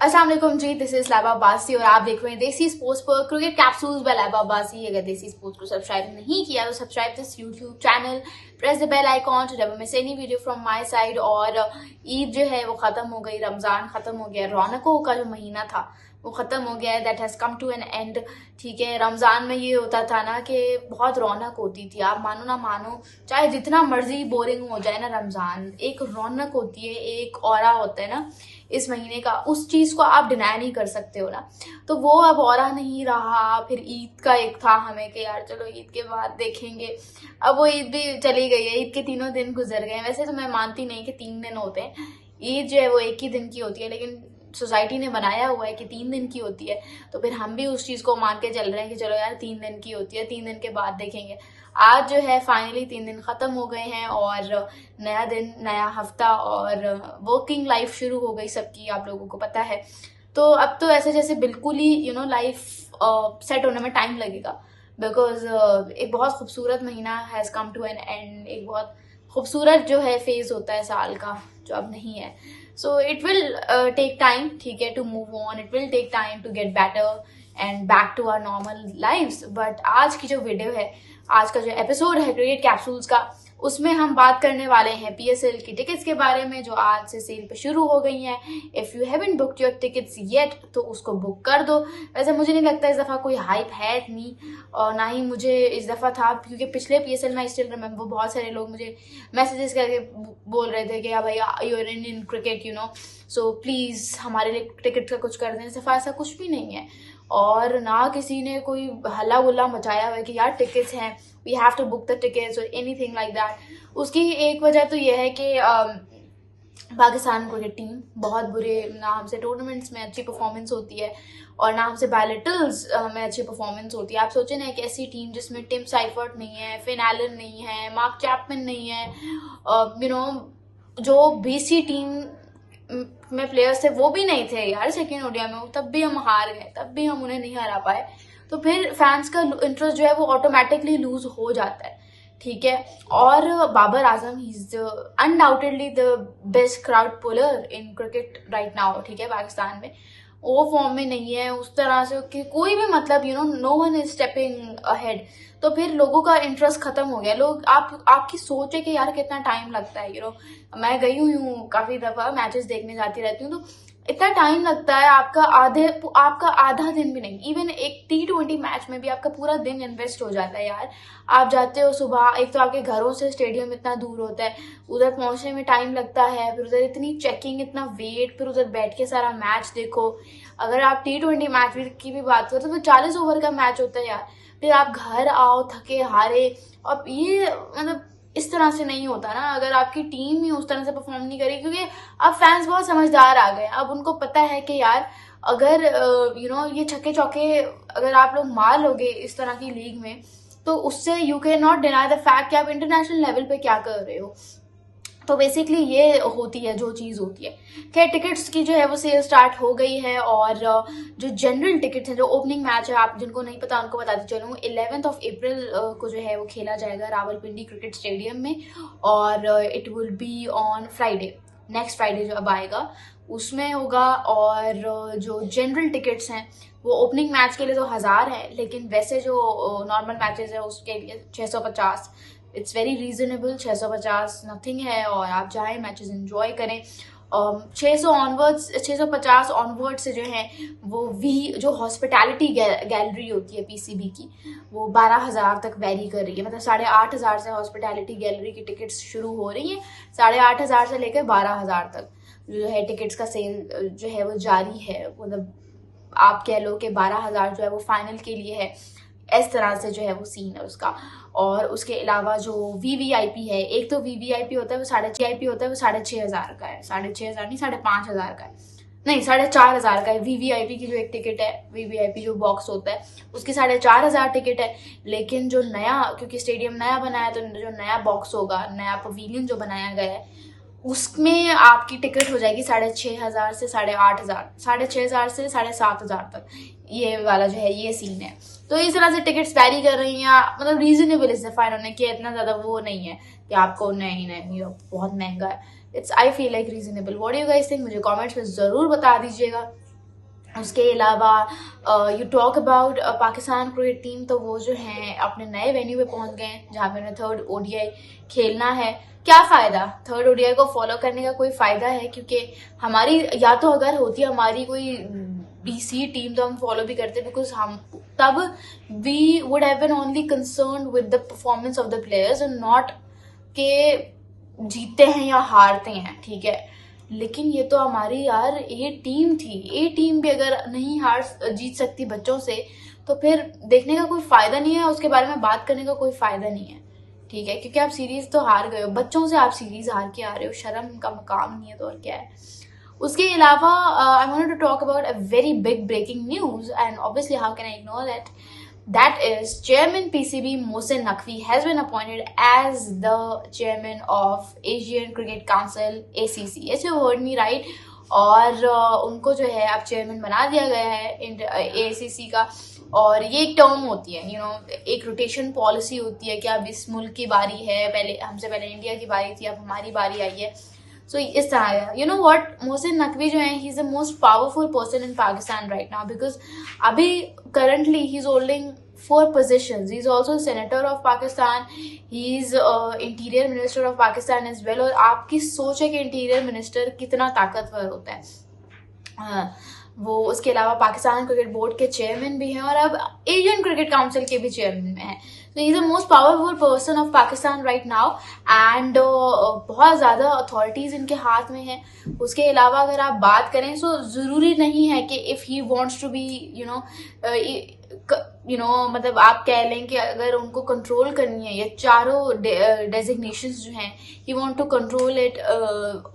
अस्सलाम वालेकुम जी, दिस इज लैबा अब्बासी और आप देख रहे हैं देसी स्पोर्ट्स पर cricket capsules by Laiba Abbasi. अगर देसी स्पोर्ट्स को सब्सक्राइब नहीं किया तो subscribe this YouTube channel, press the bell icon to never miss any video from my side. और ईद जो है वो खत्म हो गई, रमजान खत्म हो गया, रौनकों का जो महीना था वो खत्म हो गया है। That has come to an end. ठीक है, रमजान में ये होता था ना कि बहुत रौनक होती थी, आप मानो ना मानो, चाहे जितना मर्जी बोरिंग हो जाए ना, रमजान एक रौनक होती है, एक ऑरा होता है ना इस महीने का, उस चीज को आप डिनाई नहीं कर सकते हो ना। तो वो अब ऑरा नहीं रहा। फिर ईद का एक था हमें कि यार चलो ईद के बाद देखेंगे, अब वो ईद भी चली गई है, ईद के तीनों दिन गुजर गए। वैसे तो मैं मानती नहीं कि 3 दिन होते हैं, ईद जो है वो एक ही दिन की होती है, लेकिन सोसाइटी ने बनाया हुआ है कि 3 दिन की होती है, तो फिर हम भी उस चीज को मान के चल रहे हैं कि चलो यार 3 दिन की होती है, 3 दिन के बाद देखेंगे। आज जो है फाइनली 3 दिन खत्म हो गए हैं और नया दिन, नया हफ्ता और वर्किंग लाइफ शुरू हो गई सबकी, आप लोगों को पता है। तो अब तो ऐसे जैसे बिल्कुल ही लाइफ सेट होने में टाइम लगेगा, बिकॉज एक बहुत खूबसूरत महीना has come to an end. एक बहुत खूबसूरत जो है फेज होता है साल का जो अब नहीं है। So it will take time, ठीक है, to move on. It will take time to get better and back to our normal lifes. But आज की जो वीडियो है, आज का जो एपिसोड है क्रिकेट कैप्सूल्स का, उसमें हम बात करने वाले हैं पीएसएल की टिकट्स के बारे में, जो आज से सेल पे शुरू हो गई हैं। If you haven't booked your tickets yet तो उसको बुक कर दो। वैसे मुझे नहीं लगता इस दफा कोई हाइप है इतनी, और ना ही मुझे इस दफा था, क्योंकि पिछले पीएसएल में स्टिल रिमेंबर बहुत सारे लोग मुझे मैसेजेस करके बोल रहे थे कि हाँ भाई you are in cricket, so please हमारे लिए टिकट का कुछ कर दें। इस दफा ऐसा कुछ भी नहीं है, और ना किसी ने कोई हल्ला गुल्ला मचाया हुआ है कि यार टिकट्स हैं, we have to book the tickets और एनीथिंग लाइक दैट। उसकी एक वजह तो यह है कि पाकिस्तान क्रिकेट टीम बहुत बुरे, ना हमसे टूर्नामेंट्स में अच्छी परफॉर्मेंस होती है और ना हमसे बायलेटरल्स में अच्छी परफॉर्मेंस होती है। आप सोचें ना, एक ऐसी टीम जिसमें टिम साइफर्ट नहीं है, फिन एलन नहीं है, मार्क चैपमैन नहीं है, जो बीसी टीम में प्लेयर्स थे वो भी नहीं थे यार सेकेंड ओडिया में, तब भी हम हार गए, तब भी हम उन्हें नहीं हरा पाए। तो फिर फैंस का इंटरेस्ट जो है वो ऑटोमेटिकली लूज हो जाता है, ठीक है। और Babar Azam, he is undoubtedly the best crowd puller in cricket right now, ठीक है। पाकिस्तान में वो फॉर्म में नहीं है उस तरह से कि कोई भी, मतलब no one is stepping ahead. तो फिर लोगों का इंटरेस्ट खत्म हो गया। लोग आपकी सोच है कि यार कितना टाइम लगता है, मैं गई हुई हूँ काफी दफा, मैचेस देखने जाती रहती हूँ, तो इतना टाइम लगता है, आपका आधा दिन भी नहीं, इवन एक T20 मैच में भी आपका पूरा दिन इन्वेस्ट हो जाता है यार। आप जाते हो सुबह, एक तो आपके घरों से स्टेडियम इतना दूर होता है, उधर पहुंचने में टाइम लगता है, फिर उधर इतनी चेकिंग, इतना वेट, फिर उधर बैठ के सारा मैच देखो। अगर आप T20 मैच की भी बात करो तो 40 ओवर का मैच होता है यार, फिर आप घर आओ थके हारे। और ये मतलब इस तरह से नहीं होता ना अगर आपकी टीम ही उस तरह से परफॉर्म नहीं करेगी, क्योंकि अब फैंस बहुत समझदार आ गए। अब उनको पता है कि यार अगर ये छक्के चौके अगर आप लोग मार लोगे इस तरह की लीग में, तो उससे you can not deny the fact कि आप इंटरनेशनल लेवल पे क्या कर रहे हो। तो बेसिकली ये होती है जो चीज होती है। खैर, टिकट्स की जो है वो सेल स्टार्ट हो गई है, और जो जनरल टिकट्स हैं, जो ओपनिंग मैच है, आप जिनको नहीं पता उनको बताती चलूँ, 11 अप्रैल को जो है वो खेला जाएगा रावलपिंडी क्रिकेट स्टेडियम में, और it will be on Friday, next Friday जो अब आएगा उसमें होगा। और जो जनरल टिकट्स हैं वो ओपनिंग मैच के लिए तो 1000 है, लेकिन वैसे जो नॉर्मल मैचेस है उसके लिए 650। इट्स वेरी रीजनेबल, 650 नथिंग है, और आप जाएं मैचेस एंजॉय करें। 650 ऑनवर्ड से जो है वो जो हॉस्पिटैलिटी गैलरी होती है पीसीबी की, वो 12,000 तक वेरी कर रही है, मतलब 8,500 से हॉस्पिटैलिटी गैलरी की टिकट्स शुरू हो रही है, 8,500 से लेकर 12,000 तक जो है टिकट्स का सेल जो है वो जारी है। मतलब आप कह लो कि 12,000 जो है वो फाइनल के लिए है, इस तरह से जो है वो सीन है उसका। और उसके अलावा जो वीवीआईपी है, एक तो वीवीआईपी होता है वो 6,500 का है, 6,500 नहीं 5,500 का है, नहीं 4,500 का है। वीवीआईपी की जो एक टिकट है, वीवीआईपी जो बॉक्स होता है उसकी 4,500 टिकट है। लेकिन जो नया, क्योंकि स्टेडियम नया बनाया, तो जो नया बॉक्स होगा, नया पवेलियन जो बनाया गया है, उसमें आपकी टिकट हो जाएगी 6,500 से 8,500, 6,500 से 7,500 तक। ये वाला जो है ये सीन है। तो इस तरह से टिकट्स वैरी कर रही हैं, मतलब रीजनेबल इस दफा इन्होंने किया, इतना ज्यादा वो नहीं है कि आपको नहीं ये बहुत महंगा है। It's I feel like reasonable. What do you guys think? मुझे कमेंट्स में जरूर बता दीजिएगा। उसके अलावा you talk about Pakistan cricket team, तो वो जो हैं अपने नए वेन्यू पे पहुंच गए हैं जहाँ पे उन्हें थर्ड ओडीआई खेलना है। क्या फ़ायदा, थर्ड ओडीआई को फॉलो करने का कोई फ़ायदा है? क्योंकि हमारी या तो अगर होती हमारी कोई बीसी टीम तो हम फॉलो भी करते, बिकॉज हम तब we would have been only concern with the performance of the players and not के जीतते हैं या हारते हैं, ठीक है। लेकिन ये तो हमारी यार ए टीम थी, ए टीम भी अगर नहीं जीत सकती बच्चों से तो फिर देखने का कोई फायदा नहीं है, उसके बारे में बात करने का कोई फायदा नहीं है, ठीक है। क्योंकि आप सीरीज तो हार गए हो, बच्चों से आप सीरीज हार के आ रहे हो, शर्म का मकाम नहीं है तो और क्या है। उसके अलावा I wanted to talk about a very big breaking news and obviously how can I ignore that. That is, Chairman PCB Mohsin Naqvi has been appointed as the chairman of Asian Cricket Council (ACC). Yes, you heard me right. और उनको जो है अब chairman बना दिया गया है ACC का। और ये एक टर्म होती है, एक रोटेशन पॉलिसी होती है कि अब इस मुल्क की बारी है, पहले हमसे पहले इंडिया की बारी थी, अब हमारी बारी आई है। सो इस तरह you know what, Mohsin Naqvi जो है, he is the most powerful person in Pakistan right now, because अभी currently he is holding 4 positions. He is also senator of Pakistan. He is interior minister of Pakistan as well. और आपकी सोच है कि interior minister कितना ताकतवर होता है। वो उसके अलावा पाकिस्तान क्रिकेट बोर्ड के चेयरमैन भी हैं और अब एशियन क्रिकेट काउंसिल के भी चेयरमैन में हैं। तो ही is the most powerful person of Pakistan right now and बहुत ज़्यादा अथॉरिटीज़ इनके हाथ में हैं। उसके अलावा अगर आप बात करें तो ज़रूरी नहीं है कि if he wants to be मतलब आप कह लें कि अगर उनको कंट्रोल करनी है ये चारों डेजिग्नेशंस जो हैं, he want to control it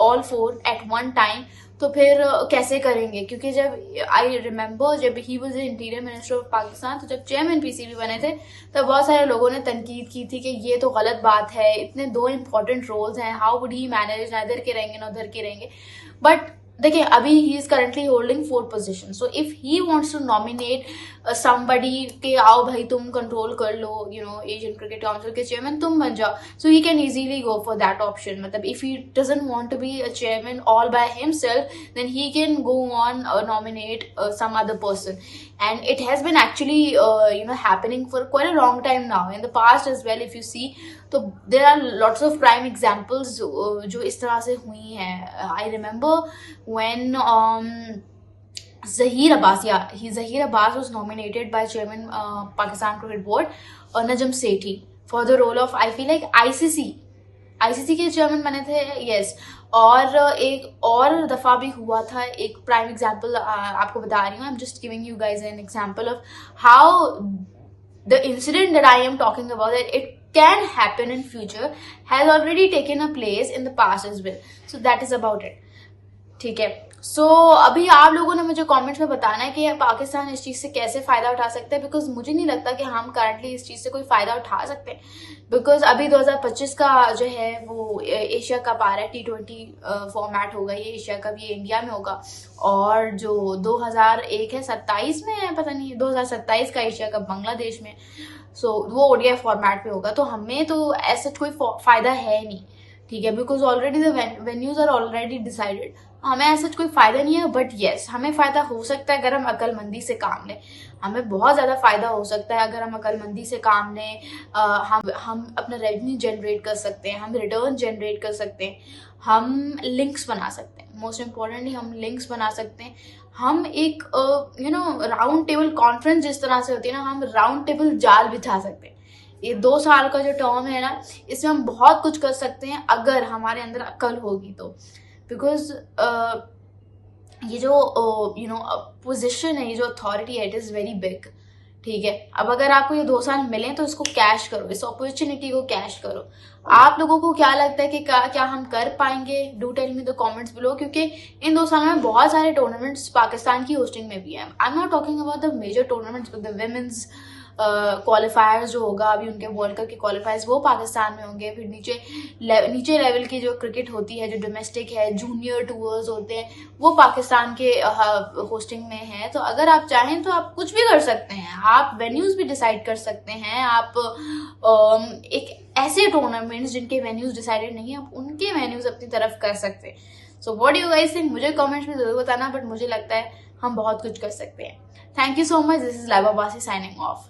all 4 at one time, तो फिर कैसे करेंगे? क्योंकि जब आई रिमेम्बर जब he was interior minister of Pakistan, तो जब चेयरमैन पीसीबी बने थे तब बहुत सारे लोगों ने तनकीद की थी कि ये तो गलत बात है, इतने 2 इंपॉर्टेंट रोल्स हैं, हाउ वुड ही मैनेज, ना इधर के रहेंगे ना उधर के रहेंगे। बट देखिए अभी he is currently holding 4 position, so if he wants to nominate somebody के आओ भाई तुम कंट्रोल कर लो, एशियन क्रिकेट काउंसिल के चेयरमैन तुम बन जाओ, so he can easily go for that option. मतलब if he doesn't want to be a chairman all by himself, then he can go on nominate some other person, and it has been actually happening for quite a long time now in the past as well, if you see, तो there are lots of prime examples जो इस तरह से हुई हैं। I remember when Zahir Abbas was nominated by chairman Pakistan Cricket Board Najam Sethi for the role of, I feel like, ICC के chairman बने थे, यस। और एक और दफा भी हुआ था, एक प्राइम एग्जाम्पल आपको बता रही हूँ, I am just giving you guys an example of how the incident that I am talking about, that it can happen in future, has already taken a place in the past as well. So that is about it. ठीक है। सो अभी आप लोगों ने मुझे comments में बताना है कि पाकिस्तान इस चीज़ से कैसे फ़ायदा उठा सकता है, बिकॉज मुझे नहीं लगता कि हम करंटली इस चीज़ से कोई फ़ायदा उठा सकते हैं, बिकॉज अभी 2025 का जो है वो एशिया कप आ रहा है, T20 फॉर्मेट होगा ये एशिया कप, ये इंडिया में होगा। और जो 2001 है 27 में है, पता नहीं 2027 का एशिया कप बांग्लादेश में, सो वो ओडीआई फॉर्मेट पे होगा। तो हमें तो ऐसा कोई फ़ायदा है नहीं, ठीक है, because already the venues are already decided, हमें ऐसा कोई फायदा नहीं है। बट येस, हमें फायदा हो सकता है अगर हम अक्लमंदी से काम लें, हमें बहुत ज़्यादा फायदा हो सकता है अगर हम अक्लमंदी से काम लें। हम अपना रेवेन्यू जनरेट कर सकते हैं, हम रिटर्न जनरेट कर सकते हैं, हम लिंक्स बना सकते हैं, मोस्ट इम्पॉर्टेंटली हम लिंक्स बना सकते हैं। हम एक राउंड टेबल कॉन्फ्रेंस जिस तरह से होती है ना, हम राउंड टेबल जाल बिछा सकते हैं। ये 2 साल का जो टर्म है ना, इसमें हम बहुत कुछ कर सकते हैं अगर हमारे अंदर अक्ल होगी तो, बिकॉज ये जो पोजीशन है, ये जो अथॉरिटी है, इट इज़ वेरी बिग, ठीक है। अब अगर आपको ये 2 साल मिले तो इसको कैश करो, इस अपॉर्चुनिटी को कैश करो। आप लोगों को क्या लगता है कि क्या हम कर पाएंगे? Do tell me the comments below, क्योंकि इन 2 सालों में बहुत सारे टूर्नामेंट्स पाकिस्तान की होस्टिंग में भी हैं। I am not talking about the major tournaments, the women's qualifiers जो होगा अभी उनके वर्ल्ड कप के क्वालिफायर्स, वो पाकिस्तान में होंगे। फिर नीचे लेवल की जो क्रिकेट होती है, जो डोमेस्टिक है, जूनियर टूर्स होते हैं, वो पाकिस्तान के होस्टिंग में है। तो अगर आप चाहें तो आप कुछ भी कर सकते हैं, आप वेन्यूज भी डिसाइड कर सकते हैं, आप एक ऐसे टूर्नामेंट्स जिनके वेन्यूज डिसाइडेड नहीं है, आप उनके वेन्यूज अपनी तरफ कर सकते हैं। So what do you guys think? मुझे कमेंट्स में जरूर बताना, बट मुझे लगता है हम बहुत कुछ कर सकते हैं। Thank you so much. This is Laiba बासी साइनिंग ऑफ।